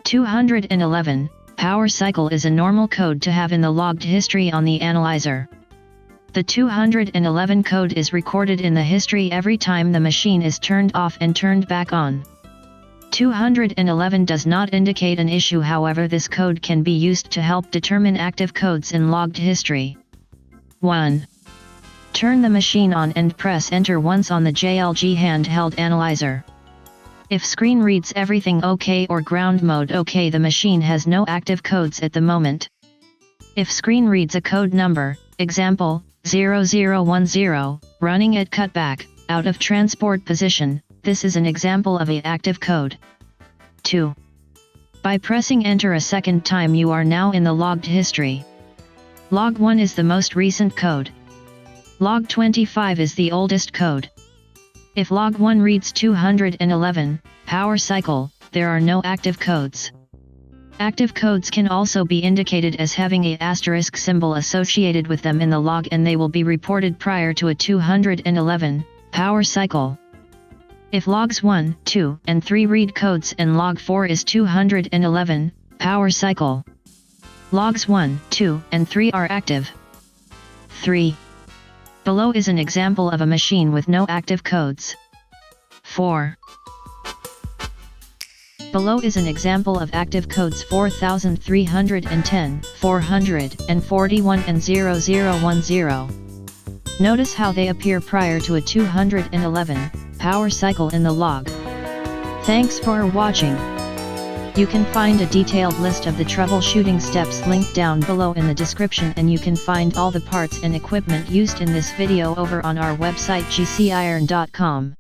211. Power cycle is a normal code to have in the logged history on the analyzer. The 211 code is recorded in the history every time the machine is turned off and turned back on. 211 does not indicate an issue, however this code can be used to help determine active codes in logged history. 1. Turn the machine on and press enter once on the JLG handheld analyzer. If screen reads everything OK or ground mode OK, the machine has no active codes at the moment. If screen reads a code number, example, 0010, running at cutback, out of transport position, this is an example of an active code. 2. By pressing enter a second time you are now in the logged history. Log 1 is the most recent code. Log 25 is the oldest code. If log 1 reads 211, power cycle, there are no active codes. Active codes can also be indicated as having a asterisk symbol associated with them in the log, and they will be reported prior to a 211 power cycle. If logs 1, 2, and 3 read codes and log 4 is 211 power cycle, logs 1, 2, and 3 are active. 3. Below is an example of a machine with no active codes. 4. Below is an example of active codes 4310, 441 and 0010. Notice how they appear prior to a 211 power cycle in the log. Thanks for watching. You can find a detailed list of the troubleshooting steps linked down below in the description, and you can find all the parts and equipment used in this video over on our website GCIron.com.